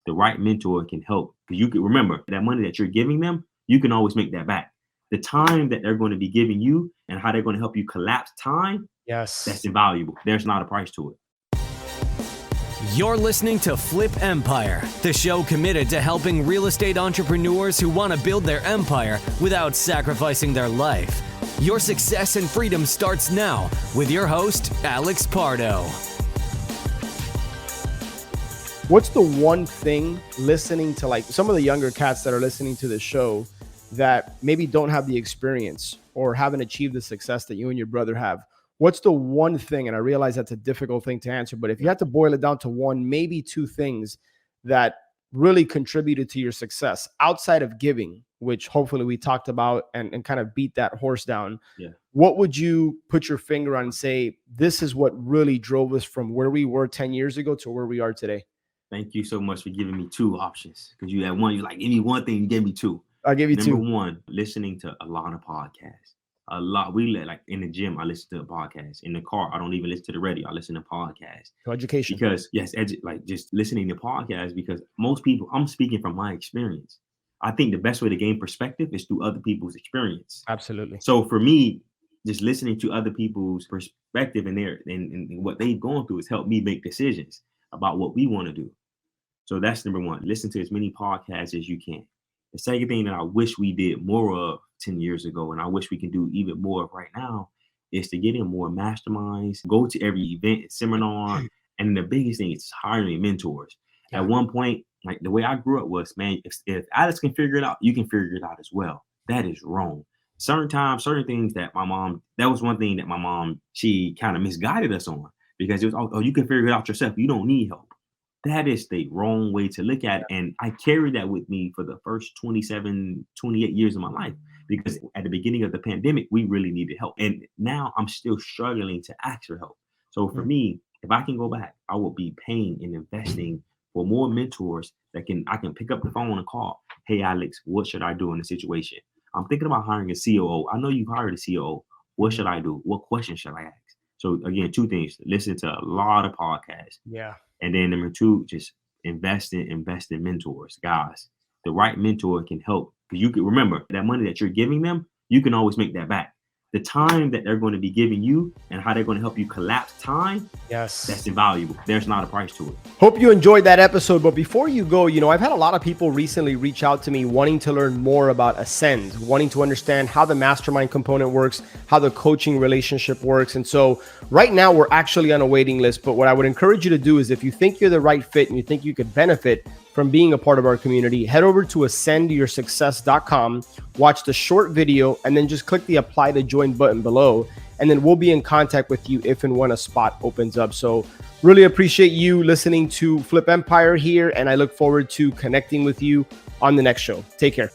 the right mentor can help. Because you can remember that money that you're giving them, you can always make that back. The time that they're going to be giving you and how they're going to help you collapse time, that's invaluable. There's not a price to it. You're listening to Flip Empire, the show committed to helping real estate entrepreneurs who want to build their empire without sacrificing their life. Your success and freedom starts now with your host, Alex Pardo. What's the one thing listening to like some of the younger cats that are listening to the show that maybe don't have the experience or haven't achieved the success that you and your brother have? What's the one thing? And I realize that's a difficult thing to answer, but if you had to boil it down to one, maybe two things that really contributed to your success outside of giving, which hopefully we talked about and kind of beat that horse down. Yeah. What would you put your finger on and say, this is what really drove us from where we were 10 years ago to where we are today? Thank you so much for giving me two options. Because you had one, you're like, give me one thing, you gave me two. I'll give you two. Number one, listening to a lot of podcasts. A lot. Like in the gym, I listen to a podcast. In the car, I don't even listen to the radio. I listen to podcasts. So education. Because yes, like just listening to podcasts, because most people, I'm speaking from my experience. I think the best way to gain perspective is through other people's experience. Absolutely. So for me, just listening to other people's perspective and what they've gone through has helped me make decisions about what we want to do. So that's number one. Listen to as many podcasts as you can. The second thing that I wish we did more of 10 years ago, and I wish we can do even more of right now, is to get in more masterminds, go to every event and seminar. And the biggest thing is hiring mentors. Yeah. At one point, like the way I grew up was, man, if Alex can figure it out, you can figure it out as well. That is wrong. Certain things that my mom, that was one thing that my mom, she kind of misguided us on, because it was, oh, you can figure it out yourself. You don't need help. That is the wrong way to look at it. And I carried that with me for the first 27, 28 years of my life, because at the beginning of the pandemic, we really needed help. And now I'm still struggling to ask for help. So for me, if I can go back, I will be paying and investing for more mentors that I can pick up the phone and call. Hey, Alex, what should I do in this situation? I'm thinking about hiring a COO. I know you've hired a COO. What should I do? What questions should I ask? So again, two things: listen to a lot of podcasts. Yeah. And then number two, just invest in mentors, guys. The right mentor can help. Because you can remember that money that you're giving them, you can always make that back. The time that they're going to be giving you and how they're going to help you collapse time, that's invaluable. There's not a price to it. Hope you enjoyed that episode. But before you go, I've had a lot of people recently reach out to me wanting to learn more about Ascend, wanting to understand how the mastermind component works, how the coaching relationship works. And so right now we're actually on a waiting list. But what I would encourage you to do is, if you think you're the right fit and you think you could benefit from being a part of our community, head over to ascendyoursuccess.com, watch the short video, and then just click the apply to join button below. And then we'll be in contact with you if and when a spot opens up. So really appreciate you listening to Flip Empire here. And I look forward to connecting with you on the next show. Take care.